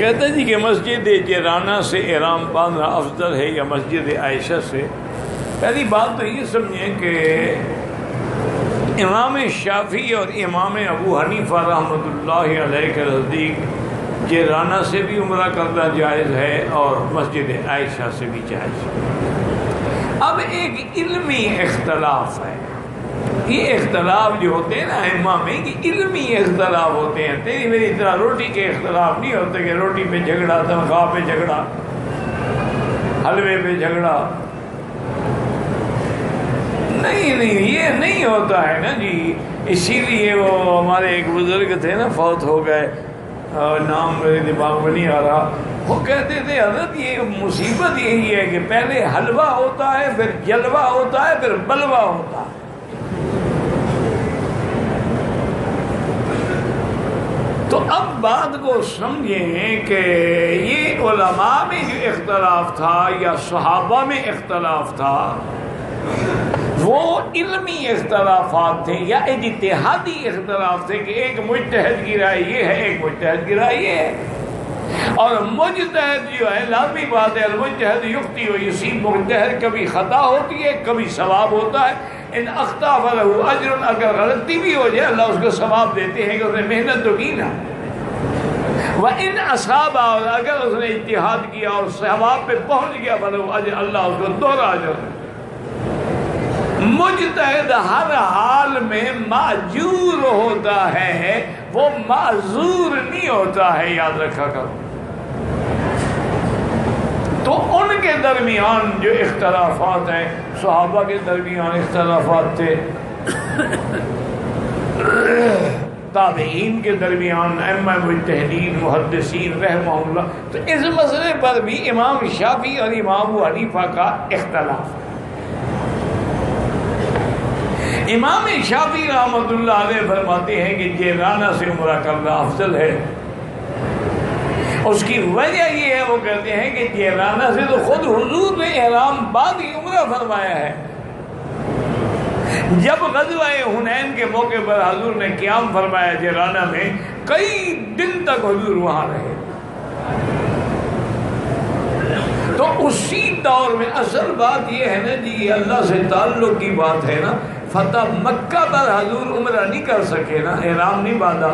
کہتا جی کہ مسجد جیرانہ سے احرام باندھنا افضل ہے یا مسجد عائشہ سے؟ پہلی بات تو یہ سمجھیں کہ امام شافعی اور امام ابو حنیفہ رحمۃ اللہ علیہ کے نزدیک جیرانہ سے بھی عمرہ کرنا جائز ہے اور مسجد عائشہ سے بھی جائز ہے۔ اب ایک علمی اختلاف ہے، یہ اختلاف جو ہوتے ہیں نا ائمہ میں، یہ علمی اختلاف ہوتے ہیں، تیری میری طرح روٹی کے اختلاف نہیں ہوتے کہ روٹی پہ جھگڑا، تنخواہ پہ جھگڑا، حلوے پہ جھگڑا، نہیں یہ نہیں ہوتا ہے نا جی۔ اسی لیے وہ ہمارے ایک بزرگ تھے نا، فوت ہو گئے، نام میرے دماغ میں نہیں آ رہا، وہ کہتے تھے حضرت یہ مصیبت یہی ہے کہ پہلے حلوہ ہوتا ہے، پھر جلوہ ہوتا ہے، پھر بلوہ ہوتا ہے۔ تو اب بات کو سمجھیں کہ یہ علماء میں جو اختلاف تھا یا صحابہ میں اختلاف تھا وہ علمی اختلافات تھے یا اجتہادی اختلاف تھے کہ ایک مجتہد کی رائے یہ ہے، ایک مجتہد کی رائے یہ ہے، اور مجتہد جو ہے لازمی بات ہے المجتہد یخطئ و یصیب، مجتہد کبھی خطا ہوتی ہے کبھی ثواب ہوتا ہے، ان اخطأ فلہ اجر، اگر غلطی بھی ہو جائے اللہ اس کو ثواب دیتے ہیں کہ اس نے محنت تو کی نا، وَإِنْ أَصَابَ، اور اگر اس نے اجتہاد کیا اور ثواب پہ پہنچ گیا فلہ اجر، اللہ اس کو دوہرا اجر۔ مجتہد ہر حال میں ماجور ہوتا ہے، وہ معذور نہیں ہوتا ہے، یاد رکھا کرو۔ تو ان کے درمیان جو اختلافات ہیں، صحابہ کے درمیان اختلافات تھے، تابعین کے درمیان، ائمہ مجتہدین محدثین رحمہ اللہ، تو اس مسئلے پر بھی امام شافعی اور امام ابو حنیفہ کا اختلاف ہے۔ امام شافعی رحمۃ اللہ علیہ فرماتے ہیں کہ جیرانہ سے عمرہ کرنا افضل ہے۔ اس کی وجہ یہ ہے، وہ کہتے ہیں کہ جیرانہ سے تو خود حضور نے احرام بعد ہی عمرہ فرمایا ہے۔ جب غزوہ حنین کے موقع پر حضور نے قیام فرمایا جیرانہ میں، کئی دن تک حضور وہاں رہے۔ تو اسی دور میں اصل بات یہ ہے نا جی، اللہ سے تعلق کی بات ہے نا، فتح مکہ پر حضور عمرہ نہیں کر سکے نا، احرام نہیں باندھا،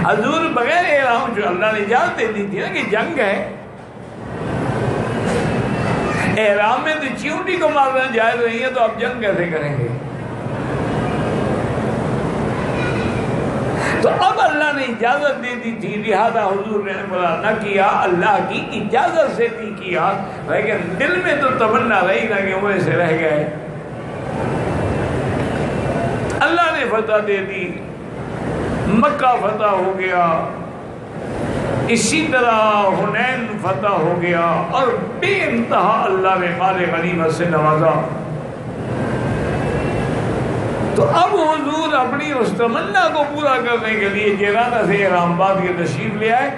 حضور بغیر احرام، جو اللہ نے اجازت دے دی تھی نا کہ جنگ ہے، احرام میں تو چیونٹی کو مارنا جائز نہیں ہے، تو اب جنگ کیسے کریں گے؟ تو اب اللہ نے اجازت دے دی تھی، لہذا حضور نے عمرہ نہ کیا، اللہ کی اجازت سے نہیں کیا، لیکن دل میں تو تمنا رہی نا کہ عمرے سے رہ گئے۔ اللہ نے فتح دے دی، مکہ فتح ہو گیا، اسی طرح حنین فتح ہو گیا، اور بے انتہا اللہ نے مال غنیمت سے نوازا۔ تو اب حضور اپنی اس تمنا کو پورا کرنے کے لیے جیرانہ سے احرام باندھ کے تشریف لے آئے،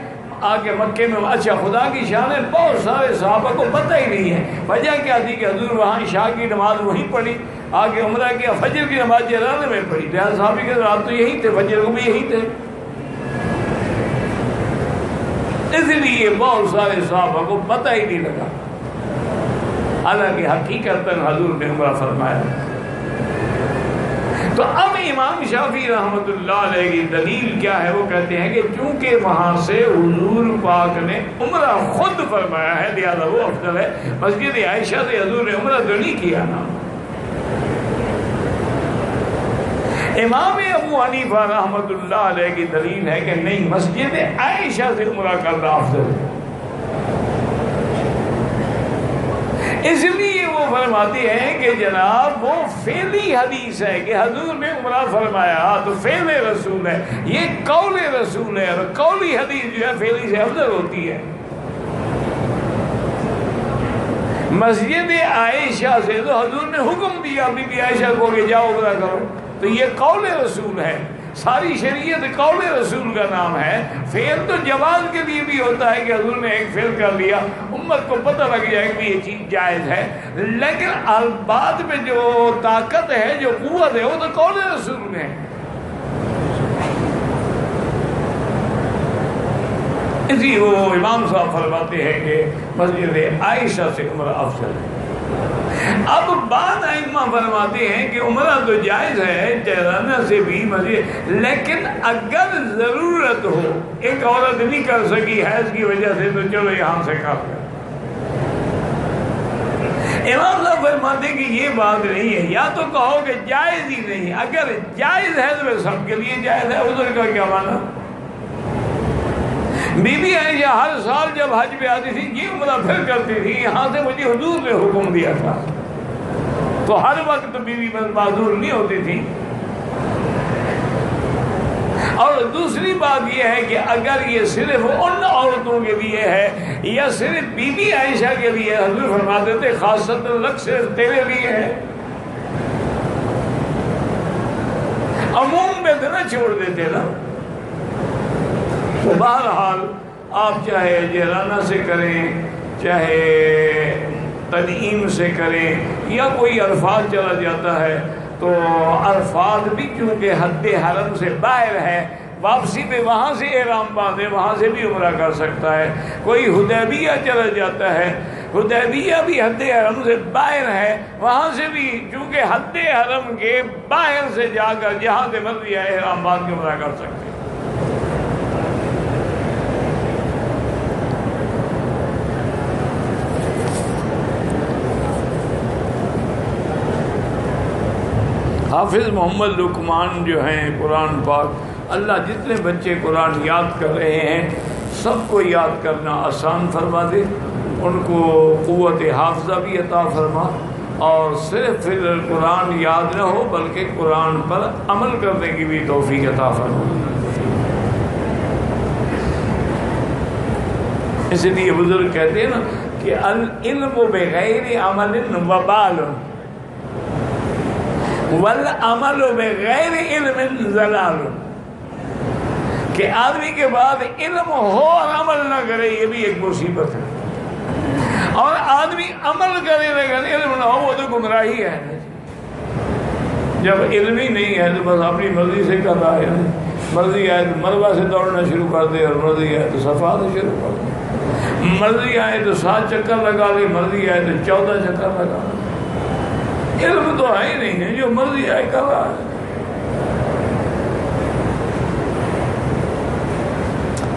آگے مکے میں۔ اچھا، خدا کی شان ہے، بہت سارے صحابہ کو پتہ ہی نہیں ہے وجہ کیا تھی کہ حضور وہاں عشاء کی نماز وہیں پڑھی، آگے عمرہ کیا، فجر کی نماز جیرانہ میں پڑھی، لہٰذا صحابی کے رات تو یہی تھے، فجر کو بھی یہی تھے، اس لیے بہت سارے صحابہ کو پتہ ہی نہیں لگا، حالانکہ حقیقتاً حضور نے عمرہ فرمایا۔ تو اب امام شافعی رحمۃ اللہ علیہ کی دلیل کیا ہے؟ وہ کہتے ہیں کہ چونکہ وہاں سے حضور پاک نے عمرہ خود فرمایا ہے، لہذا وہ افضل ہے۔ مسجد عائشہ سے حضور نے عمرہ تو نہیں کیا نا۔ امام ابو حنیفہ رحمۃ اللہ علیہ کی دلیل ہے کہ نہیں، مسجد عائشہ سے عمرہ کرنا افضل ہے، اس لیے وہ فرماتے ہیں کہ جناب وہ فعلی حدیث ہے کہ حضور نے عمرہ فرمایا تو فعل رسول ہے، یہ قول رسول ہے، اور قولی حدیث جو ہے فعلی سے افضل ہوتی ہے۔ مسجد عائشہ سے تو حضور نے حکم دیا بی بی عائشہ کو کہ جاؤ عمرہ کرو، تو یہ قول رسول ہے، ساری شریعت قول رسول کا نام ہے۔ فعل تو جواز کے لیے بھی ہوتا ہے کہ حضور نے ایک فعل کر لیا، امت کو پتہ لگ جائے کہ یہ چیز جائز ہے، لیکن بعد میں جو طاقت ہے، جو قوت ہے، وہ تو قول رسول میں ہے۔ اسی وہ امام صاحب فرماتے ہیں کہ مسجد عائشہ سے عمرہ افضل ہے۔ اب بعض ائمہ فرماتے ہیں کہ عمرہ تو جائز ہے جیرانہ سے بھی مسجد، لیکن اگر ضرورت ہو، ایک عورت نہیں کر سکی حیض کی وجہ سے، تو چلو یہاں سے کر لیں۔ امام صاحب فرماتے ہیں کہ یہ بات نہیں ہے، یا تو کہو کہ جائز ہی نہیں، اگر جائز ہے تو سب کے لیے جائز ہے، عذر کا کیا معنی؟ بی بی عائشہ ہر سال جب حج پہ آتی تھی یہ عمرہ پھر کرتی تھی، یہاں سے مجھے حضور نے حکم دیا تھا، تو ہر وقت بی بی معذور نہیں ہوتی تھی۔ اور دوسری بات یہ ہے کہ اگر یہ صرف ان عورتوں کے لیے ہے یا صرف بی بی عائشہ کے لیے، حضور فرماتے تھے خاصۃ لک، صرف تیرے لیے ہے، عموم میں تو نہ چھوڑ دیتے نا۔ تو بہرحال آپ چاہے جیرانہ سے کریں، چاہے تنعیم سے کریں، یا کوئی عرفات چلا جاتا ہے تو عرفات بھی چونکہ حد حرم سے باہر ہے، واپسی پہ وہاں سے احرام باندھے، وہاں سے بھی عمرہ کر سکتا ہے۔ کوئی حدیبیہ چلا جاتا ہے، حدیبیہ بھی حد حرم سے باہر ہے، وہاں سے بھی چونکہ حد حرم کے باہر سے جا کر جہاں سے مرضی ہے احرام باندھ کے عمرہ کر سکتے ہیں۔ حافظ محمد لقمان جو ہیں قرآن پاک، اللہ جتنے بچے قرآن یاد کر رہے ہیں سب کو یاد کرنا آسان فرما دے، ان کو قوت حافظہ بھی عطا فرما، اور صرف پھر قرآن یاد نہ ہو بلکہ قرآن پر عمل کرنے کی بھی توفیق عطا فرما۔ اس لیے بزرگ کہتے ہیں نا کہ العلم بغیر عمل وبال والعمل بغیر علم ضلال، کہ آدمی کے بعد علم ہو اور عمل نہ کرے یہ بھی ایک مصیبت ہے، اور آدمی عمل کرے لیکن علم نہ ہو وہ تو گمراہی ہے۔ جب علم ہی نہیں ہے تو بس اپنی مرضی سے کر رہا ہے، مرضی آئے تو مروہ سے دوڑنا شروع کر دے، اور مرضی آئے تو صفا سے شروع کر دے، مرضی آئے تو 7 چکر لگا لے، مرضی آئے تو 14 چکر لگا لے۔ علم تو ہے ہی نہیں ہے، جو مرضی آئے کر رہا ہے۔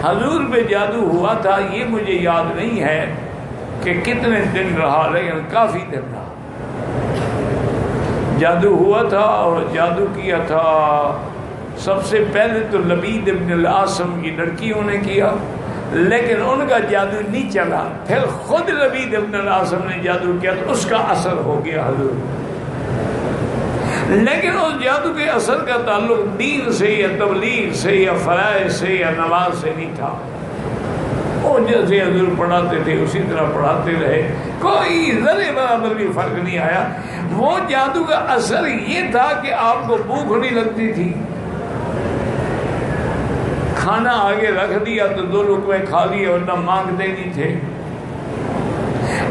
حضور پہ جادو ہوا تھا یہ مجھے یاد نہیں ہے کہ کتنے دن رہا، لیکن کافی دن رہا۔ جادو ہوا تھا اور جادو کیا تھا سب سے پہلے تو لبید ابن العاصم کی لڑکیوں نے کیا، لیکن ان کا جادو نہیں چلا، پھر خود لبید ابن العاصم نے جادو کیا تو اس کا اثر ہو گیا حضور، لیکن اس جادو کے اثر کا تعلق دین سے یا تبلیغ سے یا فرائض سے یا نماز سے نہیں تھا۔ وہ جیسے حضور پڑھاتے تھے اسی طرح پڑھاتے رہے، کوئی ذرے برابر بھی فرق نہیں آیا۔ وہ جادو کا اثر یہ تھا کہ آپ کو بھوک نہیں لگتی تھی، کھانا آگے رکھ دیا تو 2 لقمے کھا لیے ورنہ مانگتے نہیں تھے،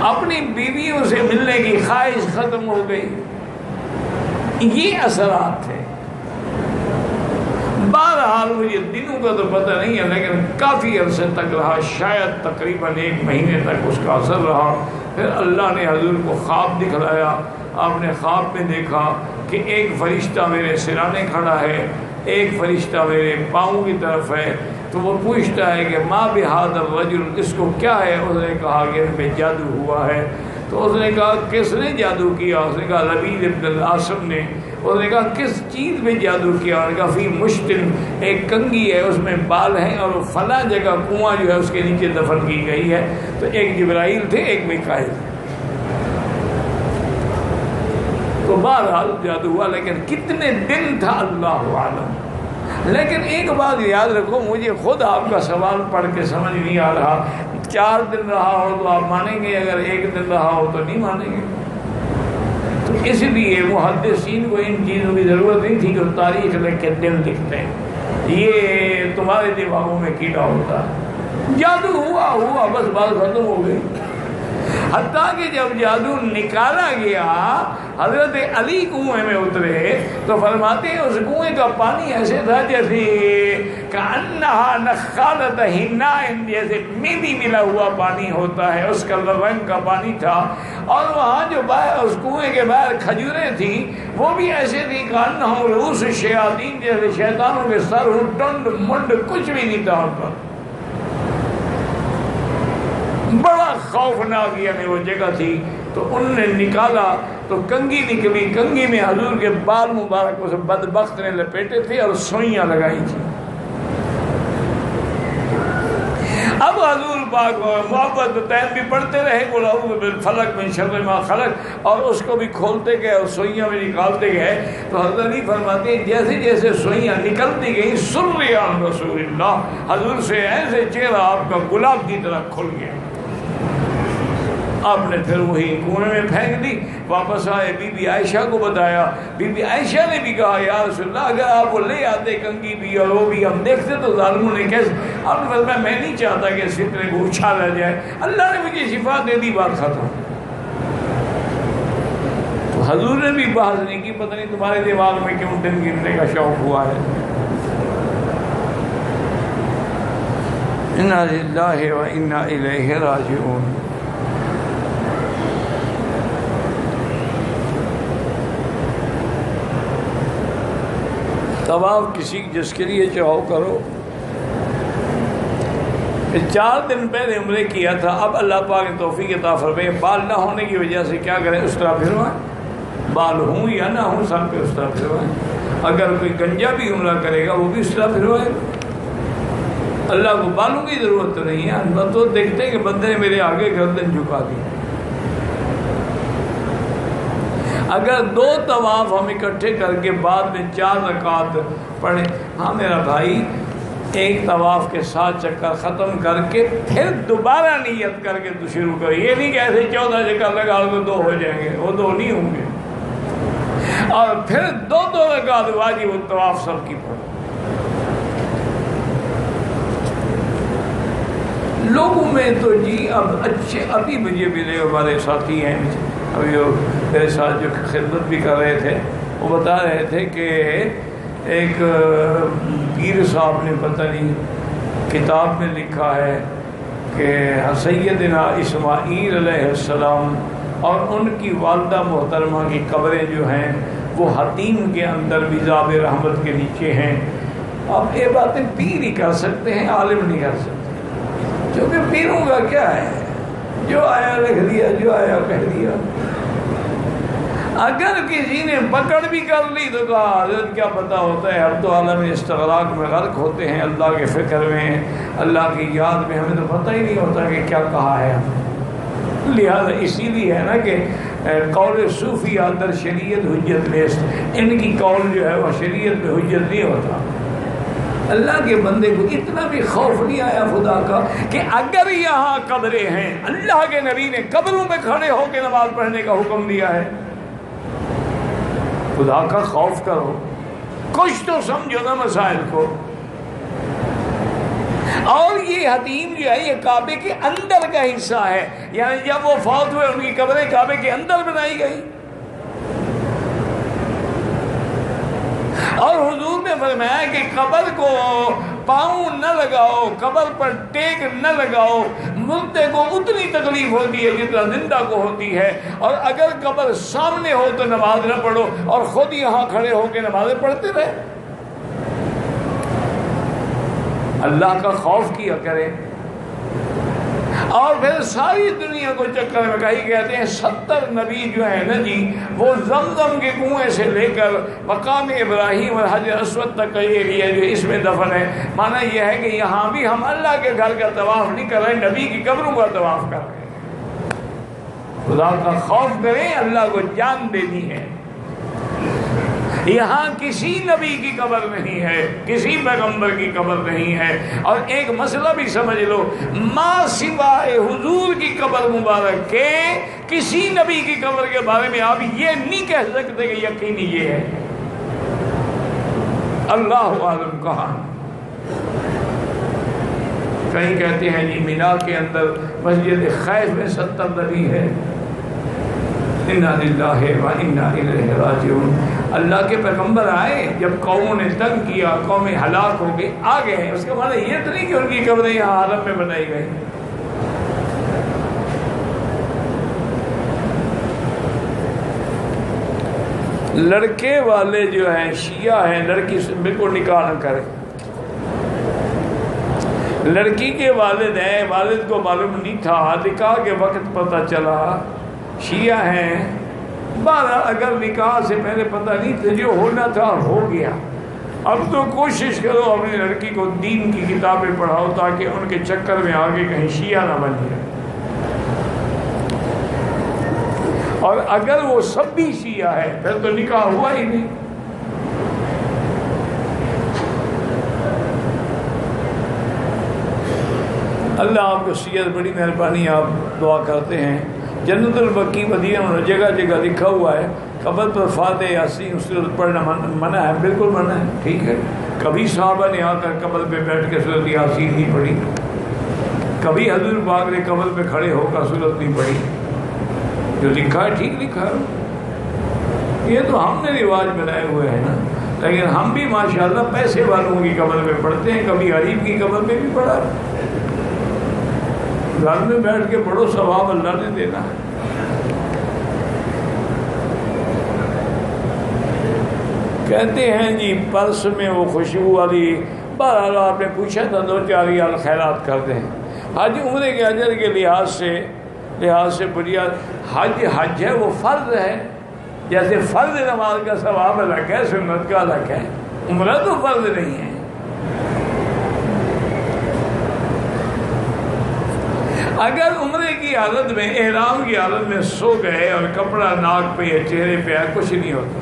اپنی بیویوں سے ملنے کی خواہش ختم ہو گئی، یہ اثرات تھے۔ بہرحال مجھے دنوں کا تو پتہ نہیں ہے لیکن کافی عرصے تک رہا، شاید تقریباً 1 مہینے تک اس کا اثر رہا۔ پھر اللہ نے حضور کو خواب دکھلایا، آپ نے خواب میں دیکھا کہ ایک فرشتہ میرے سرانے کھڑا ہے، ایک فرشتہ میرے پاؤں کی طرف ہے، تو وہ پوچھتا ہے کہ ما بہذا الرجل، اس کو کیا ہے؟ اس نے کہا کہ ان پہ جادو ہوا ہے۔ تو اس نے کہا کس نے جادو کیا؟ اس نے کہا لبید ابن العاصم نے۔ اس نے کہا کس چیز میں جادو کیا؟ اس نے کہا فی مشتن، ایک کنگھی ہے اس میں بال ہیں اور فلاں جگہ کنواں جو ہے اس کے نیچے دفن کی گئی ہے۔ تو ایک جبرائیل تھے ایک میکائیل تھے۔ تو بہرحال جادو ہوا، لیکن کتنے دن تھا اللہ عالم۔ لیکن ایک بات یاد رکھو، مجھے خود آپ کا سوال پڑھ کے سمجھ نہیں آ رہا، 4 دن رہا ہو تو آپ مانیں گے، اگر 1 دن رہا ہو تو نہیں مانیں گے۔ تو اس لیے محدثین کو ان چیزوں کی ضرورت نہیں تھی کہ تاریخ لکھ کے دن لکھتے ہیں، یہ تمہارے دماغوں میں کیڑا ہوتا ہے۔ جادو ہوا بس بات ختم ہو گئی۔ حتیٰ کہ جب جادو نکالا گیا حضرت علی کنویں میں اترے تو فرماتے ہیں اس کنویں کا پانی ایسے تھا جیسے کأنہا نخالۃ حناء، جیسے مینی ملا ہوا پانی ہوتا ہے، اس کا رنگ کا پانی تھا۔ اور وہاں جو باہر اس کنویں کے باہر کھجوریں تھیں وہ بھی ایسے تھیں کأنہم رؤوس الشیاطین، جیسے شیطانوں کے سر ہوں، ٹنڈ منڈ کچھ بھی نہیں تھا ان پر۔ بڑا خوفناک یعنی وہ جگہ تھی۔ تو ان نے نکالا تو کنگھی نکلی، کنگھی میں حضور کے بال مبارک اس بدبخت نے لپیٹے تھے اور سوئیاں لگائی تھی۔ اب حضور پاک محبت تین بھی پڑھتے رہے، قل اعوذ بالفلق من شر ما خلق، اور اس کو بھی کھولتے گئے اور سوئیاں بھی نکالتے گئے۔ تو حضرت علی فرماتے ہیں جیسے جیسے سوئیاں نکلتی گئیں سری عن رسول اللہ، حضور سے ایسے چہرہ آپ کا گلاب کی طرح کھل گیا۔ آپ نے پھر وہی کنویں میں پھینک دی، واپس آئے، بی بی عائشہ کو بتایا، بی بی عائشہ نے بھی کہا یا رسول اللہ اگر آپ وہ لے آتے کنگھی بھی اور وہ بھی ہم دیکھتے تو ظالموں نے کیسے۔ آپ نے فرمایا میں نہیں چاہتا کہ اس فتنے کو اچھالا جائے، اللہ نے مجھے شفا دے دی، بات ختم۔ تو حضور نے بھی بحث نہیں کی، پتہ نہیں تمہارے دماغ میں کیوں دن گننے کا شوق ہوا ہے۔ انا للہ و انا الیہ راجعون۔ طواف کسی جس کے لیے چاہو کرو۔ 4 دن پہلے عمرے کیا تھا، اب اللہ پاک نے توفیق عطا فرمائی، بال نہ ہونے کی وجہ سے کیا کریں، اس طرح پھروائیں، بال ہوں یا نہ ہوں سر پہ اس طرح پھروائیں۔ اگر کوئی گنجا بھی عمرہ کرے گا وہ بھی اس طرح پھروائے گا۔ اللہ کو بالوں کی ضرورت تو نہیں ہے، ہم تو دیکھتے ہیں کہ بندے نے میرے آگے گردن جھکا دی۔ اگر 2 طواف ہم اکٹھے کر کے بعد میں 4 رکعات پڑھیں، ہاں میرا بھائی ایک طواف کے 7 چکر ختم کر کے پھر دوبارہ نیت کر کے تو شروع کریں، یہ نہیں کہ ایسے 14 چکر لگا تو 2 ہو جائیں گے، وہ 2 نہیں ہوں گے۔ اور پھر 2 رکعات واجب الطواف سب کی پڑھو۔ لوگوں میں تو جی اب اچھے، ابھی مجھے ملے ہمارے ساتھی ہیں ابھی وہ میرے ساتھ جو خدمت بھی کر رہے تھے، وہ بتا رہے تھے کہ ایک پیر صاحب نے پتہ نہیں کتاب میں لکھا ہے کہ سیدنا اسماعیل علیہ السلام اور ان کی والدہ محترمہ کی قبریں جو ہیں وہ حتیم کے اندر میزاب رحمت کے نیچے ہیں۔ اب یہ باتیں پیر ہی کر سکتے ہیں، عالم نہیں کر سکتے، کیونکہ پیروں کا کیا ہے، جو آیا لکھ دیا، جو آیا کہہ دیا۔ اگر کسی نے پکڑ بھی کر لی تو کہا حضرت کیا پتہ ہوتا ہے، ہم تو عالم استغراق میں غرق ہوتے ہیں، اللہ کے فکر میں، اللہ کی یاد میں، ہمیں تو پتہ ہی نہیں ہوتا کہ کیا کہا ہے۔ لہذا اسی لیے ہے نا کہ قول صوفیہ در شریعت حجت نیست، ان کی قول جو ہے وہ شریعت میں حجت نہیں ہوتا۔ اللہ کے بندے کو اتنا بھی خوف نہیں آیا خدا کا کہ اگر یہاں قبریں ہیں، اللہ کے نبی نے قبروں میں کھڑے ہو کے نماز پڑھنے کا حکم دیا ہے۔ خدا کا خوف کرو، کچھ تو سمجھو نا مسائل کو۔ اور یہ حتیم جو ہے یہ کعبے کے اندر کا حصہ ہے، یعنی جب وہ فوت ہوئے ان کی قبریں کعبے کے اندر بنائی گئی۔ اور حضور نے فرمایا کہ قبر کو پاؤں نہ لگاؤ، قبر پر ٹیک نہ لگاؤ، مردے کو اتنی تکلیف ہوتی ہے جتنا زندہ کو ہوتی ہے، اور اگر قبر سامنے ہو تو نماز نہ پڑھو، اور خود یہاں کھڑے ہو کے نمازیں پڑھتے رہے۔ اللہ کا خوف کیا کریں۔ اور پھر ساری دنیا کو چکر میں کہی کہتے ہیں 70 نبی جو ہیں نا جی، وہ زمزم کے کنویں سے لے کر مقام ابراہیم اور حجر اسود تک کا یہ ایریا جو اس میں دفن ہے، معنی یہ ہے کہ یہاں بھی ہم اللہ کے گھر کا طواف نہیں کر رہے، نبی کی قبروں کا طواف کر رہے ہیں۔ خدا کا خوف کریں، اللہ کو جان دینی ہے۔ یہاں کسی نبی کی قبر نہیں ہے، کسی پیغمبر کی قبر نہیں ہے۔ اور ایک مسئلہ بھی سمجھ لو، ما سوائے حضور کی قبر مبارک کے کسی نبی کی قبر کے بارے میں آپ یہ نہیں کہہ سکتے کہ یقینی یہ ہے۔ اللہ عالم کہاں۔ کہیں کہتے ہیں جی مینا کے اندر مسجد خیف میں 70 نبی ہے۔ انا للہ و انا الیہ راجعون۔ اللہ کے پیغمبر آئے، جب قوموں نے تنگ کیا، قومیں ہلاک ہو گئی، آ گئے ہیں، اس کا معنی یہ تو نہیں کہ ان کی قبریں یہاں حرم میں بنائی گئی۔ لڑکے والے جو ہیں شیعہ ہیں، لڑکی سے بالکل نکاح نہ کریں۔ لڑکی کے والد ہیں، والد کو معلوم نہیں تھا، نکاح کے وقت پتہ چلا، شیعہ ہیں، بہرحال اگر نکاح سے پہلے پتہ نہیں تھا، جو ہونا تھا ہو گیا۔ اب تو کوشش کرو اپنی لڑکی کو دین کی کتابیں پڑھاؤ تاکہ ان کے چکر میں آگے کہیں شیعہ نہ بن جائے۔ اور اگر وہ سب بھی شیعہ ہے پھر تو نکاح ہوا ہی نہیں۔ اللہ آپ کو سید بڑی مہربانی، آپ دعا کرتے ہیں۔ جنت البقیع مدینہ میں جگہ جگہ لکھا ہوا ہے قبر پر فاتحہ یاسین سورت پڑھنا منع ہے، بالکل منع ہے، ٹھیک ہے۔ کبھی صحابہ نے آ کر قبر پہ بیٹھ کے سورت یاسین نہیں پڑھی، کبھی حضور پاک نے قبر پہ کھڑے ہو کر سورت نہیں پڑھی۔ جو لکھا ہے ٹھیک لکھا ہے، یہ تو ہم نے رواج بنائے ہوئے ہیں نا، لیکن ہم بھی ماشاءاللہ پیسے والوں کی قبر پہ پڑھتے ہیں، کبھی غریب کی قبر پہ بھی پڑھا، گھر میں بیٹھ کے پڑھو، ثواب اللہ نے دینا ہے۔ کہتے ہیں جی پرس میں وہ خوشبو والی، بہرحال آپ نے پوچھا تھا 2-4 ریال خیرات کر دیں۔ حج عمرے کے اجر کے لحاظ سے بنیاد حج ہے، وہ فرض ہے، جیسے فرض نماز کا ثواب الگ ہے، سنت کا الگ ہے، عمرہ تو فرض نہیں ہے۔ اگر عمرے کی حالت میں، احرام کی حالت میں سو گئے اور کپڑا ناک پہ یا چہرے پہ ہے، کچھ نہیں ہوتا۔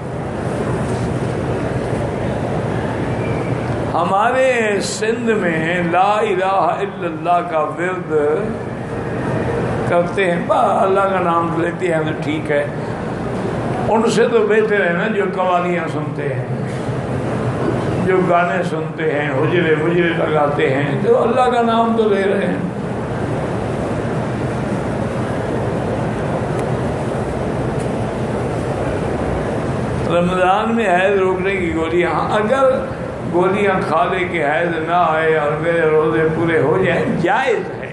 ہمارے سندھ میں لا الہ الا اللہ کا ورد کرتے ہیں، اللہ کا نام لیتے ہیں تو ٹھیک ہے، ان سے تو بہتر ہے نا جو قوالیاں سنتے ہیں، جو گانے سنتے ہیں، حجرے لگاتے ہیں، جو اللہ کا نام تو لے رہے ہیں۔ رمضان میں حیض روکنے کی گولیاں، اگر گولیاں کھا لے کے حیض نہ آئے اور میرے روزے پورے ہو جائیں جائز ہے،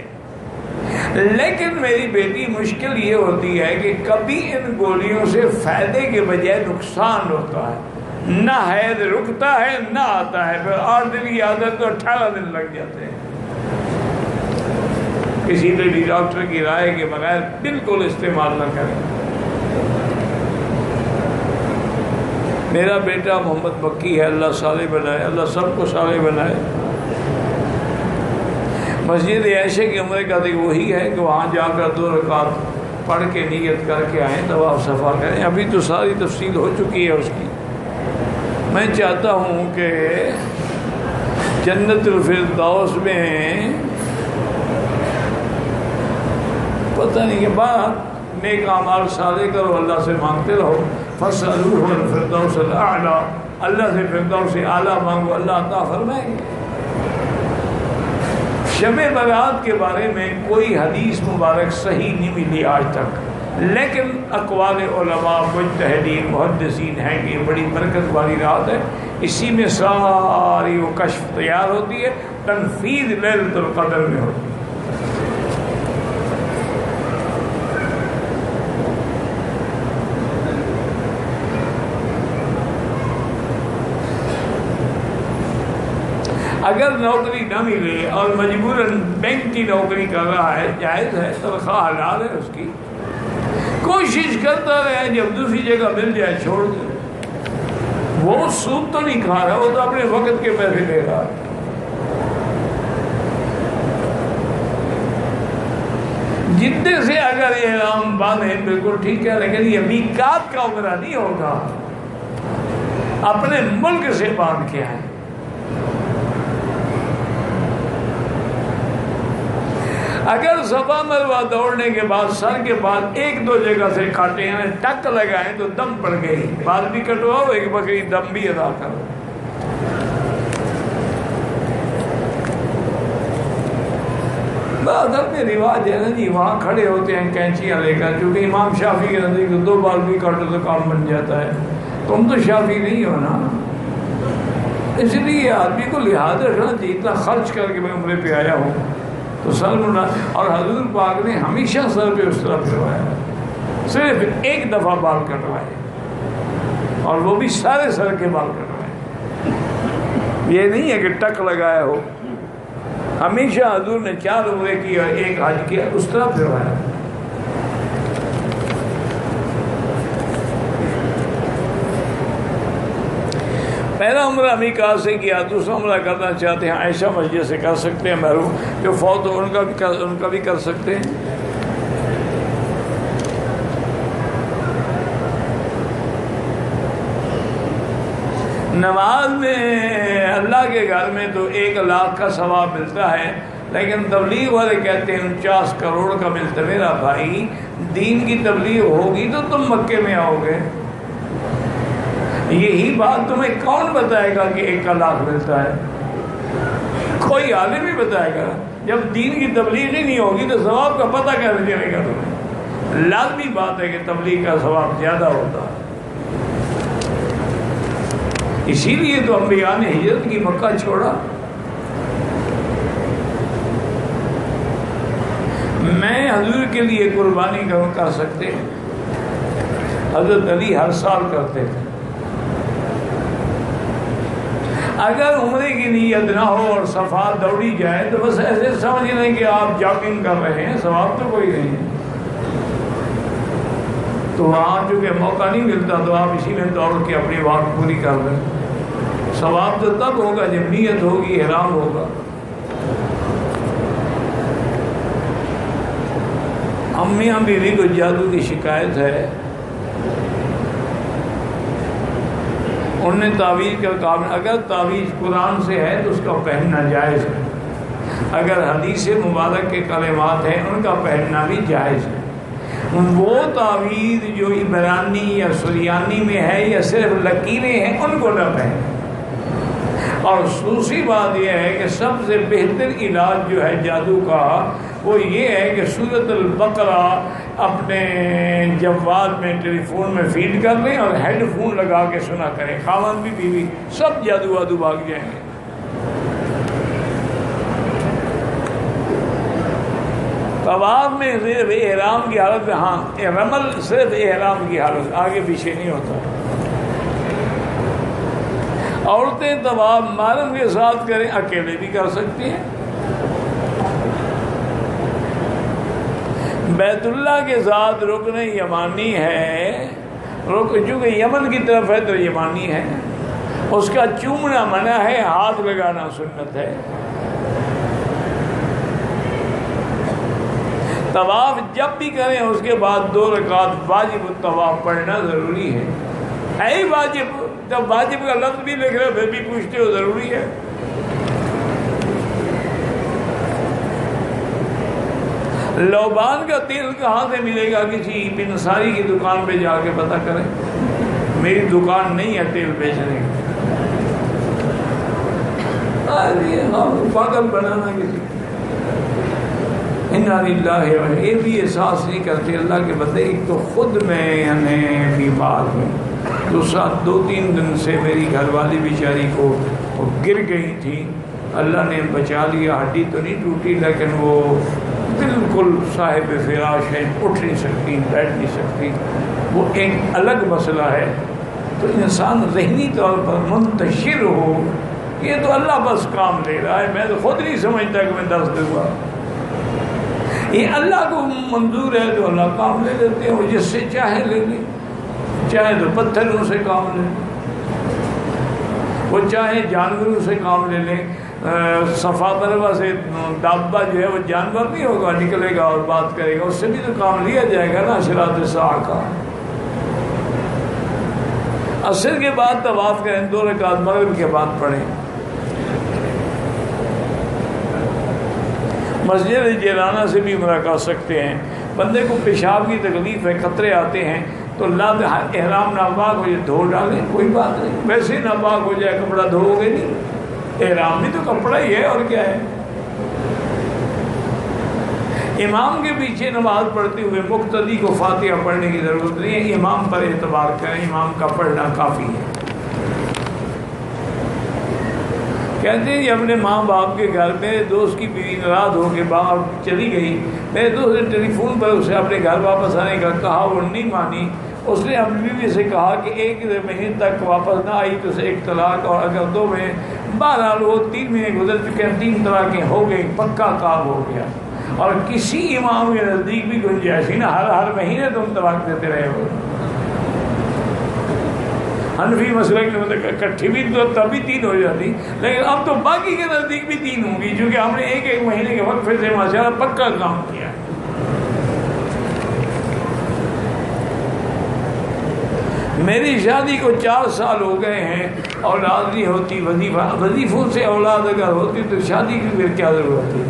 لیکن میری بیٹی مشکل یہ ہوتی ہے کہ کبھی ان گولیوں سے فائدے کے بجائے نقصان ہوتا ہے، نہ حیض رکتا ہے نہ آتا ہے، پھر 8 دن کی عادت تو 18 دن لگ جاتے ہیں۔ کسی نے بھی ڈاکٹر کی رائے کے بغیر بالکل استعمال نہ کریں۔ میرا بیٹا محمد مکی ہے، اللہ صالح بنائے، اللہ سب کو صالح بنائے۔ مسجد عائشہ کے عمرے کا تو وہی ہے کہ وہاں جا کر 2 رکعت پڑھ کے نیت کر کے آئیں، طواف صفا کریں۔ ابھی تو ساری تفصیل ہو چکی ہے اس کی۔ میں چاہتا ہوں کہ جنت الفردوس میں پتہ نہیں کہ بات نیک اعمال صالح کرو، اللہ سے مانگتے رہو، فَاسْأَلُوهُ الْفِرْدَوْسَ الْأَعْلَىٰ، اللہ سے فردوس اعلیٰ مانگو، اللہ عطا فرمائیں گے۔ شب برات کے بارے میں کوئی حدیث مبارک صحیح نہیں ملی آج تک، لیکن اقوال علماء مجتہدین محدثین ہیں کہ یہ بڑی برکت والی رات ہے، اسی میں ساری وہ کشف تیار ہوتی ہے، تنفیذ لیلۃ القدر میں ہوتی ہے۔ اگر نوکری نہ ملے اور مجبوراً بینک کی نوکری کر رہا ہے، جائز ہے، تنخواہ حلال ہے اس کی، کوشش کرتا رہے، جب دوسری جگہ مل جائے چھوڑ دے۔ وہ سود تو نہیں کھا رہا، وہ تو اپنے وقت کے پیسے لے رہا ہے۔ جدے سے اگر احرام باندھے بالکل ٹھیک ہے، لیکن یہ میقات کا عمرہ نہیں ہوگا، اپنے ملک سے باندھ کے آئے۔ اگر صفا مروہ دوڑنے کے بعد سر کے بعد 1-2 جگہ سے کاٹے ہیں، ٹک لگائیں تو دم پڑ گئی، بال بھی کٹواؤ، ایک بکری دم بھی ادا کرو۔ اصل میں رواج ہے نا جی، وہاں کھڑے ہوتے ہیں کینچیاں لے کر، کیونکہ امام شافعی کے نزدیک 2 بال بھی کاٹو تو کام بن جاتا ہے. تم تو شافعی نہیں ہو نا، اس لیے آدمی کو لحاظ رکھنا چاہیے. اتنا خرچ کر کے میں عمرے پہ آیا ہوں تو سر منا، اور حضور پاک نے ہمیشہ سر پہ اس طرح پھروایا، صرف ایک دفعہ بال کٹوائے، اور وہ بھی سارے سر کے بال کٹوائے. یہ نہیں ہے کہ ٹک لگایا ہو، ہمیشہ حضور نے 4 عمرے کیا، ایک حج کیا، اس طرح پھروایا. پہلا عمرہ میقات سے کیا، دوسرا عمرہ کرنا چاہتے ہیں عائشہ مسجد سے کر سکتے ہیں، محروم جو فوت ہو ان کا بھی کر سکتے ہیں. نماز میں اللہ کے گھر میں تو 1 لاکھ کا ثواب ملتا ہے، لیکن تبلیغ والے کہتے ہیں 49 کروڑ کا ملتا ہے. میرا بھائی، دین کی تبلیغ ہوگی تو تم مکے میں آؤ گے. یہی بات تمہیں کون بتائے گا کہ 1 لاکھ ملتا ہے؟ کوئی عالم ہی بتائے گا. جب دین کی تبلیغ ہی نہیں ہوگی تو ثواب کا پتہ کیسے چلے گا تمہیں؟ لازمی بات ہے کہ تبلیغ کا ثواب زیادہ ہوتا ہے. اسی لیے تو انبیاء نے ہجرت کی، مکہ چھوڑا. میں حضور کے لیے قربانی کر سکتے، حضرت علی ہر سال کرتے تھے. اگر عمرے کی نیت نہ ہو اور صفا دوڑی جائے تو بس ایسے سمجھ لیں کہ آپ جاگنگ کر رہے ہیں، ثواب تو کوئی نہیں ہے. تو وہاں چونکہ موقع نہیں ملتا تو آپ اسی میں دوڑ کے اپنی واک پوری کر لیں. ثواب تو تب ہوگا جب نیت ہوگی، احرام ہوگا. امیاں بیوی کو جادو کی شکایت ہے، انہوں نے تعویذ کا کام، اگر تعویذ قرآن سے ہے تو اس کا پہننا جائز ہے، اگر حدیث مبارک کے کلمات ہیں ان کا پہننا بھی جائز ہے. وہ تعویذ جو عبرانی یا سریانی میں ہے یا صرف لکیریں ہیں ان کو نہ پہنیں. اور دوسری بات یہ ہے کہ سب سے بہتر علاج جو ہے جادو کا وہ یہ ہے کہ سورۃ البقرہ اپنے جوال میں ٹیلی فون میں فیڈ کر لیں اور ہیڈ فون لگا کے سنا کریں. خاوند بھی بیوی سب جادو وادو بھاگ جائیں گے. طواف میں صرف احرام کی حالت میں، ہاں رمل صرف احرام کی حالت، آگے پیچھے نہیں ہوتا. عورتیں طواف محرم کے ساتھ کریں، اکیلے بھی کر سکتی ہیں. بیت اللہ کے ساتھ رکن یمانی ہے، چونکہ یمن کی طرف ہے تو یمانی ہے، اس کا چومنا منع ہے، ہاتھ لگانا سنت ہے. طواف جب بھی کریں اس کے بعد 2 رکعت واجب الطواف پڑھنا ضروری ہے. ہے واجب، جب واجب کا لفظ بھی لکھ رہے پھر بھی پوچھتے ہو ضروری ہے. لوبان کا تیل کہاں سے ملے گا؟ کسی بنساری کی دکان پہ جا کے پتہ کریں. میری دکان نہیں ہے تیل بیچنے کی. پاگل بنانا کسی انا للہ، یہ بھی احساس نہیں کرتے اللہ کے بندے. ایک تو خود میں بیمار ہوں، دوسرا 2-3 دن سے میری گھر والی بیچاری کو گر گئی تھی، اللہ نے بچا لیا. ہڈی تو نہیں ٹوٹی لیکن وہ بالکل صاحب فراش ہے، اٹھ نہیں سکتی، بیٹھ نہیں سکتی. وہ ایک الگ مسئلہ ہے. تو انسان ذہنی طور پر منتشر ہو، یہ تو اللہ بس کام لے رہا ہے. میں تو خود نہیں سمجھتا کہ میں درس دوں گا. یہ اللہ کو منظور ہے تو اللہ کام لے لیتے ہیں. وہ جس سے چاہے لے لیں، چاہے تو پتھروں سے کام لے لیں، وہ چاہے جانوروں سے کام لے لیں. صفا مروا سے دابہ جو ہے وہ جانور نہیں ہوگا، نکلے گا اور بات کرے گا، اس سے بھی تو کام لیا جائے گا نا. اشراط الساعہ کا عصر کے بعد طواف کریں، 2 رکعت مغرب کے بعد پڑھیں. مسجد جیرانہ سے بھی عمرہ کر سکتے ہیں. بندے کو پیشاب کی تکلیف ہے، خطرے آتے ہیں تو اللہ احرام ناپاک ہو جائے دھو ڈالیں، کوئی بات نہیں. ویسے ہی ناپاک ہو جائے کپڑا دھو گے نہیں، احرام بھی تو کپڑا ہی ہے اور کیا ہے. امام کے پیچھے نماز پڑھتے ہوئے مقتدی کو فاتحہ پڑھنے کی ضرورت نہیں ہے، امام پر اعتبار کریں، امام کا پڑھنا کافی ہے۔ کہتے ہیں کہ اپنے ماں باپ کے گھر میرے دوست کی بیوی ناراض ہو کے باہر چلی گئی، میرے دوست نے ٹیلی فون پر اسے اپنے گھر واپس آنے کا کہا، وہ نہیں مانی۔ اس نے اپنی بیوی سے کہا کہ 1 مہینے تک واپس نہ آئی تو اسے 1 طلاق، اور اگر 2 مہینے، بہرحال وہ 3 مہینے گزر چکے ہیں، 3 طلاقیں ہو گئی، پکا کام ہو گیا۔ اور کسی امام کے نزدیک بھی گنجائش نہیں، ہر مہینے تم طلاق دیتے رہے ہو۔ حنفی مسلک میں مطلب اکٹھی بھی تو تبھی 3 ہو جاتی، لیکن اب تو باقی کے نزدیک بھی 3 ہوں گی، چونکہ ہم نے 1 مہینے کے وقفے سے ماشاءاللہ پکا کام کیا۔ میری شادی کو 4 سال ہو گئے ہیں، اولاد نہیں ہوتی، وظیفوں سے اولاد اگر ہوتی تو شادی کی پھر کیا ضرورت ہے؟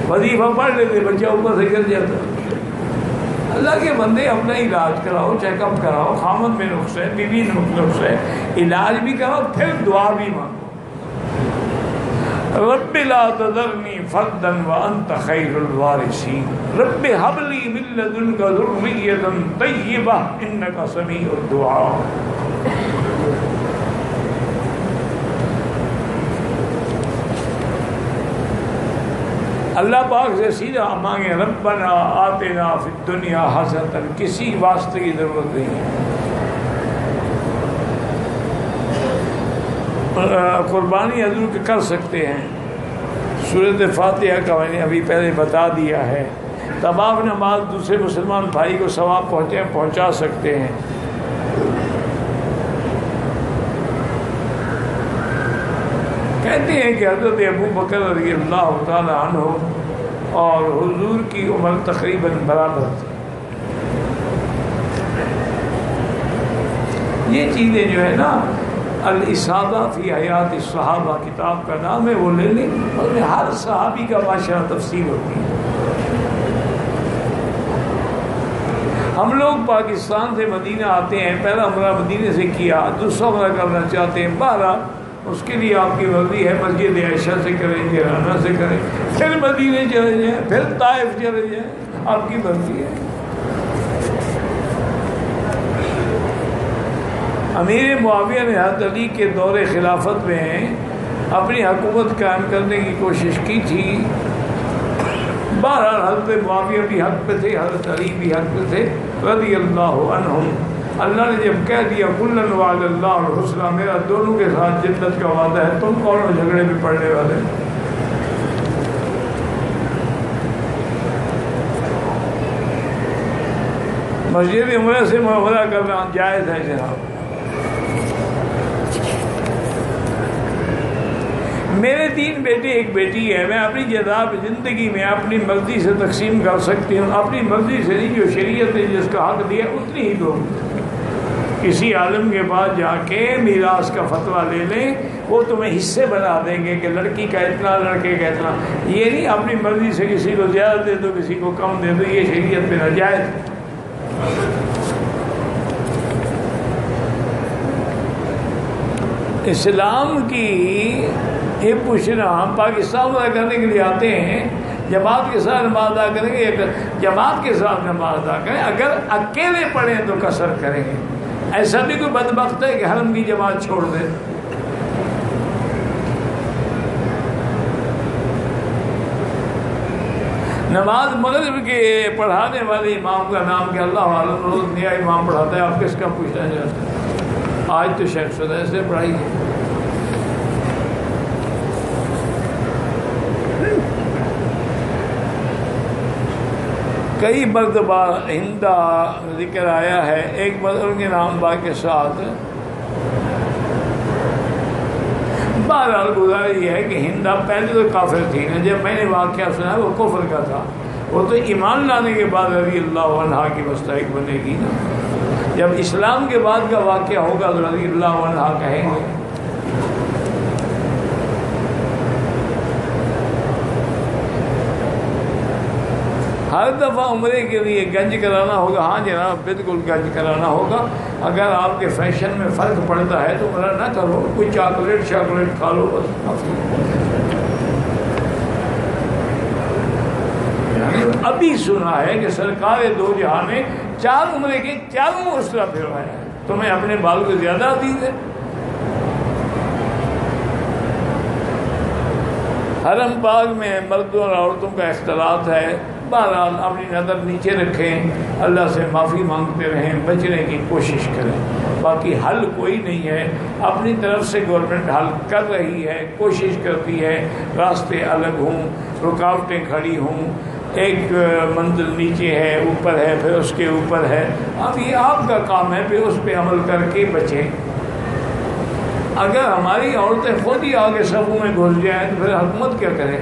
وظیفہ پڑھ لیتے، بچہ اوپر سے گر جاتا۔ اللہ کے بندے اپنا علاج کراؤ، چیک اپ کراؤ، خامد میں نقص ہے، بیوی میں نقص ہے، علاج بھی کراؤ، پھر دعا بھی مانگو۔ رب لا تذرنی فردا وانت خیر الوارثین، رب هب لی من لدنک ذریۃ طیبہ انک سمیع الدعاء۔ اللہ پاک سے سیدھا مانگے، ربنا آتنا فی الدنیا حسنۃ، کسی واسطے کی ضرورت نہیں ہے۔ قربانی حضور کر سکتے ہیں، سورۃ فاتحہ کا میں نے ابھی پہلے بتا دیا ہے۔ طواف نماز دوسرے مسلمان بھائی کو ثواب پہنچا سکتے ہیں۔ کہتے ہیں کہ حضرت ابو بکر رضی اللہ تعالی عنہ اور حضور کی عمر تقریباً برابر تھی۔ یہ چیزیں جو ہے نا، الاسادہ فی حیات الصحابہ کتاب کا نام ہے، وہ لے لیں، اور میں ہر صحابی کا ماشاءاللہ تفصیل ہوتی ہے۔ ہم لوگ پاکستان سے مدینہ آتے ہیں، پہلا عمرہ مدینے سے کیا، دوسرا عمرہ کرنا چاہتے ہیں، 12 اس کے لیے آپ کی مرضی ہے، مسجد عائشہ سے کریں، جیرانہ سے کریں، پھر مدینے چلے جائیں، پھر طائف چلے جائیں، آپ کی مرضی ہے۔ امیر معاویہ نے حضرت علی کے دور خلافت میں اپنی حکومت قائم کرنے کی کوشش کی تھی، بہرحال حضرت معاویہ بھی حق پہ تھے، حضرت علی بھی حق پہ تھے رضی اللہ عنہم۔ اللہ نے جب کہہ دیا کلن وعد اللہ الحسنی، میرا دونوں کے ساتھ جنت کا وعدہ ہے، تم کون ہو جھگڑے میں پڑنے والے؟ مسجد عمرہ سے معاملہ کرنا جائز ہے جناب۔ میرے 3 بیٹے 1 بیٹی ہے، میں اپنی جائیداد زندگی میں اپنی مرضی سے تقسیم کر سکتی ہوں، اپنی مرضی سے نہیں، جو شریعت نے جس کا حق دیا اتنی ہی دو۔ کسی عالم کے پاس جا کے میراث کا فتویٰ لے لیں، وہ تمہیں حصے بنا دیں گے کہ لڑکی کا اتنا، لڑکے کا اتنا۔ یہ نہیں اپنی مرضی سے کسی کو زیادہ دے دو، کسی کو کم دے دو، یہ شریعت میں ناجائز ہے۔ اسلام کی یہ پوچھنا، ہم پاکستان میں کرنے کے لیے آتے ہیں، جماعت کے ساتھ نماز ادا کریں گے، جماعت کے ساتھ نماز ادا کریں، اگر اکیلے پڑھیں تو قصر کریں گے۔ ایسا بھی کوئی بدبخت ہے کہ حرم کی جماعت چھوڑ دے؟ نماز مغرب کے پڑھانے والے امام کا نام کہ اللہ عالم روز نیا امام پڑھاتا ہے، آپ کس کا پوچھنا چاہتے ہیں؟ آج تو شیخ صدر سے پڑھائی ہے۔ کئی مرتبہ ہندا ذکر آیا ہے، ایک مرتبہ کے نام با کے ساتھ، بہرحال گزارش یہ ہے کہ ہندا پہلے تو کافر تھی نا، جب میں نے واقعہ سنا وہ کفر کا تھا، وہ تو ایمان لانے کے بعد رضی اللہ عنہ کی مستحق بنے گی نا، جب اسلام کے بعد کا واقعہ ہوگا تو رضی اللہ عنہ کہیں گے۔ ہر دفعہ عمرے کے لیے گنج کرانا ہوگا؟ ہاں جناب بالکل گنج کرانا ہوگا۔ اگر آپ کے فیشن میں فرق پڑتا ہے تو عمرہ نہ کرو، کوئی چاکلیٹ کھا لو بس کافی۔ ابھی سنا ہے کہ سرکار دو جہاں نے 4 عمرے کے 4 مرسلہ پھروایا ہے، تمہیں اپنے بال کو زیادہ عزیز ہے؟ حرم پاک میں مردوں اور عورتوں کا اختلاط ہے، بہرحال اپنی نظر نیچے رکھیں، اللہ سے معافی مانگتے رہیں، بچنے کی کوشش کریں، باقی حل کوئی نہیں ہے۔ اپنی طرف سے گورنمنٹ حل کر رہی ہے، کوشش کرتی ہے، راستے الگ ہوں، رکاوٹیں کھڑی ہوں، ایک منزل نیچے ہے، اوپر ہے، پھر اس کے اوپر ہے، اب یہ آپ کا کام ہے پھر اس پہ عمل کر کے بچیں۔ اگر ہماری عورتیں خود ہی آگے صفوں میں گھس جائیں تو پھر حکومت کیا کرے؟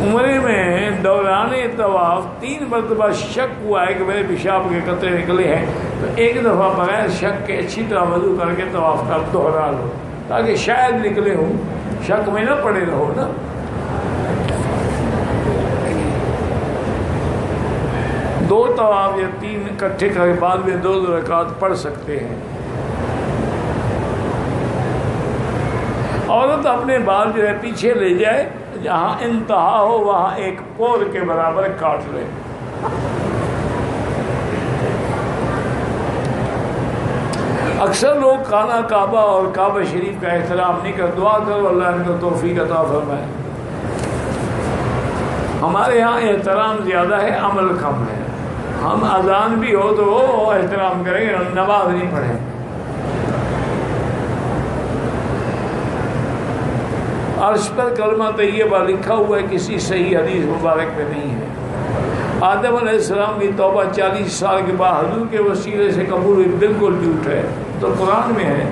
عمرے میں دوران طواف 3 مرتبہ شک ہوا ہے کہ میرے پیشاب کے قطرے نکلے ہیں، تو ایک دفعہ بغیر شک کے اچھی طرح وضو کر کے طواف کا دوہرا لو تاکہ شاید نکلے ہوں، شک میں نہ پڑے رہو نا۔ دو طواف یا 3 اکٹھے کر کے بعد میں 2 رکعت پڑھ سکتے ہیں۔ عورت اپنے بال جو ہے پیچھے لے جائے، جہاں انتہا ہو وہاں ایک پور کے برابر کاٹ لے۔ اکثر لوگ خانہ کعبہ اور کعبہ شریف کا احترام نہیں کر، دعا کرو اللہ ان کو توفیق عطا فرمائے۔ ہمارے ہاں احترام زیادہ ہے، عمل کم ہے۔ ہم اذان بھی ہو تو وہ احترام کریں گے، نماز نہیں پڑھیں۔ عرش پر کلمہ طیبہ لکھا ہوا ہے، کسی صحیح حدیث مبارک میں نہیں ہے۔ آدم علیہ السلام کی توبہ 40 سال کے بعد حضور کے وسیلے سے قبول ہوئی، بالکل جھوٹ ہے۔ تو قرآن میں ہے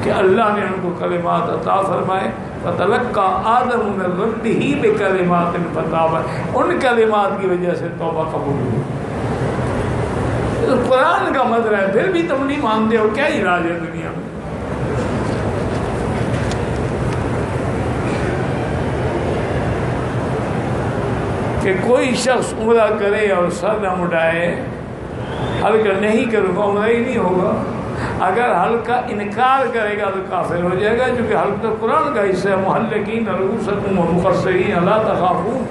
کہ اللہ نے ان کو کلمات عطا فرمائے، فَتَلَقَّى آدَمُ مِن رَبِّهِ بِكَلِمَاتٍ فَتَابَ، ان کلمات کی وجہ سے توبہ قبول ہوئی۔ تو قرآن کا مطلب ہے، پھر بھی تم نہیں مانتے ہو، کیا علاج ہے دنیا میں؟ کہ کوئی شخص عمرہ کرے اور سر نہ مڈائے، حل نہیں کروں گا، عمرہ ہی نہیں ہوگا۔ اگر حل کا انکار کرے گا تو کافر ہو جائے گا، کیونکہ حل تو قرآن کا حصہ ہے، محلقین رؤوسکم ومقصرین لا تخافون۔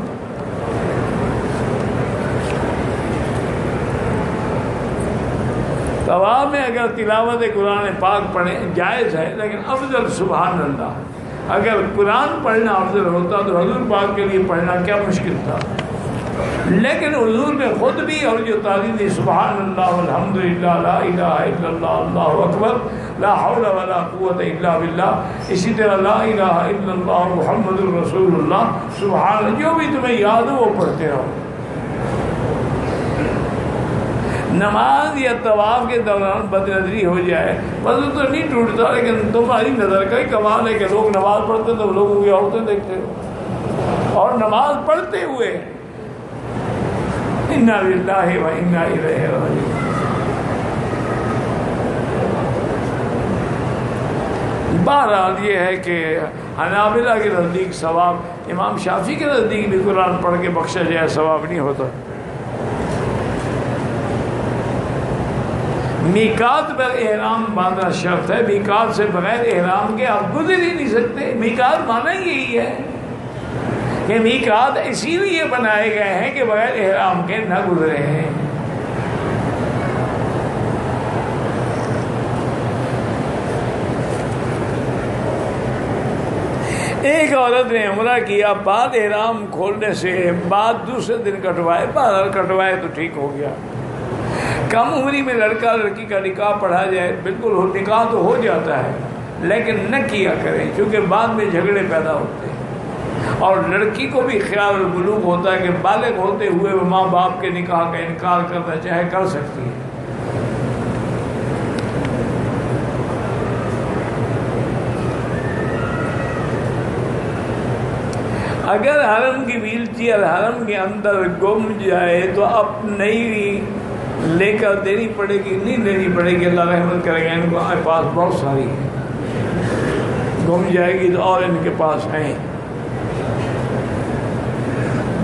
طواف میں اگر تلاوت قرآن پاک پڑھیں جائز ہے، لیکن افضل سبحان اللہ۔ اگر قرآن پڑھنا افضل ہوتا تو حضور پاک کے لیے پڑھنا کیا مشکل تھا، لیکن حضور نے خود بھی اور جو تعلیم دی سبحان اللہ والحمدللہ لا الہ الا اللہ اللہ اکبر لا حول ولا قوت الا باللہ، اسی طرح لا الہ الا اللہ محمد الرسول اللہ، سبحان اللہ، جو بھی تمہیں یاد ہو وہ پڑھتے رہو۔ نماز یا طواف کے دوران بد نظری ہو جائے، وضو تو نہیں ٹوٹتا، لیکن تمہاری نظر کا ہی کمال ہے کہ لوگ نماز پڑھتے تو لوگوں کی عورتیں دیکھتے ہو، اور نماز پڑھتے ہوئے انا للہ و انا الیہ راجعون۔ بہرحال یہ ہے کہ حنابلہ کے نزدیک ثواب، امام شافعی کے نزدیک بھی قرآن پڑھ کے بخشا جائے ثواب نہیں ہوتا۔ میقات پر احرام باندھنا شرط ہے، میقات سے بغیر احرام کے آپ گزر ہی نہیں سکتے۔ میقات مانا یہی ہے کہ میقات اسی لیے بنائے گئے ہیں کہ بغیر احرام کے نہ گزرے ہیں۔ ایک عورت نے عمرہ کیا، بعد احرام کھولنے سے بعد دوسرے دن کٹوائے، بہرحال کٹوائے تو ٹھیک ہو گیا۔ کم عمری میں لڑکا لڑکی کا نکاح پڑھا جائے، بالکل نکاح تو ہو جاتا ہے لیکن نہ کیا کریں، کیونکہ بعد میں جھگڑے پیدا ہوتے ہیں، اور لڑکی کو بھی خیال البلوغ ہوتا ہے کہ بالغ ہوتے ہوئے وہ ماں باپ کے نکاح کا انکار کرنا چاہے کر سکتی ہے۔ اگر حرم کی ویل چیئر حرم کے اندر گم جائے تو اب نئی لے کر دینی پڑے گی، نہیں دینی پڑے گی، اللہ رحمت کرے گا، ان کو پاس بہت ساری ہے، گم جائے گی تو اور ان کے پاس ہیں۔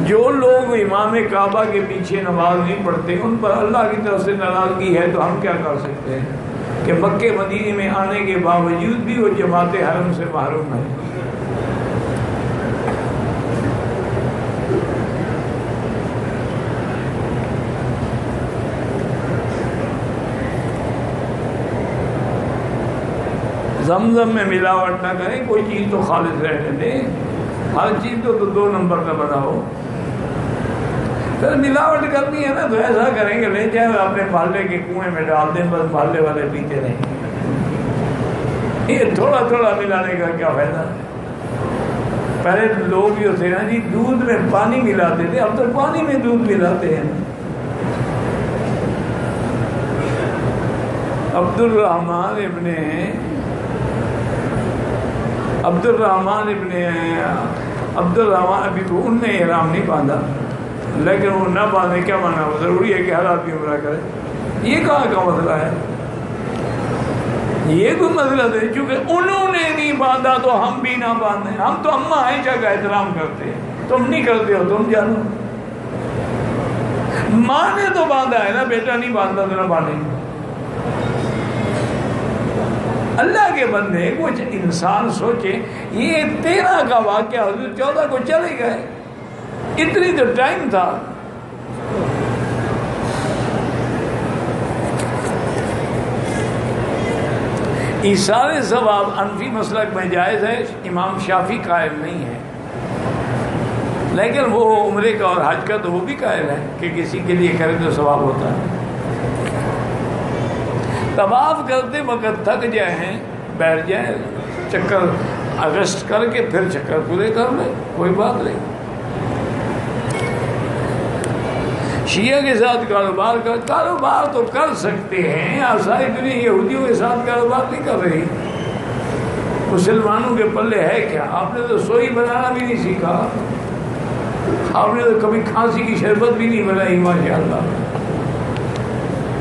جو لوگ امام کعبہ کے پیچھے نماز نہیں پڑھتے ان پر اللہ کی طرف سے ناراضگی ہے، تو ہم کیا کر سکتے ہیں کہ مکے مدینے میں آنے کے باوجود بھی وہ جماعت حرم سے محروم ہے۔ زمزم میں ملاوٹ نہ کریں، کوئی چیز تو خالص رہنے دیں، ہر چیز تو 2 نمبر کا بناؤ۔ پھر ملاوٹ کرنی ہے نا تو ایسا کریں کہ لے جائیں اپنے محلے کے کنویں میں ڈال دیں، بس محلے والے پیتے رہیں۔ یہ تھوڑا تھوڑا ملانے کا کیا فائدہ؟ پہلے لوگ جو تھے نا جی دودھ میں پانی ملاتے تھے، اب تو پانی میں دودھ ملاتے ہیں۔ عبد الرحمن ابھی تو ان نے احرام نہیں باندھا، لیکن وہ نہ باندھے کیا مانا؟ وہ ضروری ہے کہ ہر آدمی عمرہ کرے؟ یہ کہاں کا مسئلہ ہے؟ یہ کوئی مسئلہ نہیں، چونکہ انہوں نے نہیں باندھا تو ہم بھی نہ باندھیں۔ ہم تو اماں عائشہ کا احترام کرتے ہیں، تم نہیں کرتے ہو، تم جانو۔ ماں نے تو باندھا ہے نا، بیٹا نہیں باندھا تو نہ باندھیں۔ اللہ کے بندے کچھ انسان سوچے، یہ 13 کا واقعہ حضور 14 کو چلے گئے، اتنی تو ٹائم تھا۔ ایثار ثواب حنفی مسلک میں جائز ہے، امام شافعی قائل نہیں ہے، لیکن وہ عمرے کا اور حج کا تو وہ بھی قائل ہے کہ کسی کے لیے کرے تو ثواب ہوتا ہے۔ طواف کرتے وقت تھک جائیں، بیٹھ جائیں، چکر اگست کر کے پھر چکر پورے کر لیں، کوئی بات نہیں۔ شیعہ کے ساتھ کاروبار تو کر سکتے ہیں، ساری دنیا یہودیوں کے ساتھ کاروبار نہیں کر رہی۔ مسلمانوں کے پلے ہے کیا؟ آپ نے تو سوئی بنانا بھی نہیں سیکھا، آپ نے تو کبھی کھانسی کی شربت بھی نہیں بنائی ماشاءاللہ۔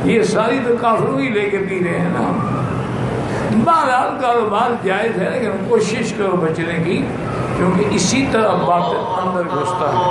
یہ ساری تو کافروں ہی لے کے پی رہے ہیں نا۔ بہرحال کاروبار جائز ہے، لیکن کوشش کرو بچنے کی، کیونکہ اسی طرح بات اندر گھستا ہے۔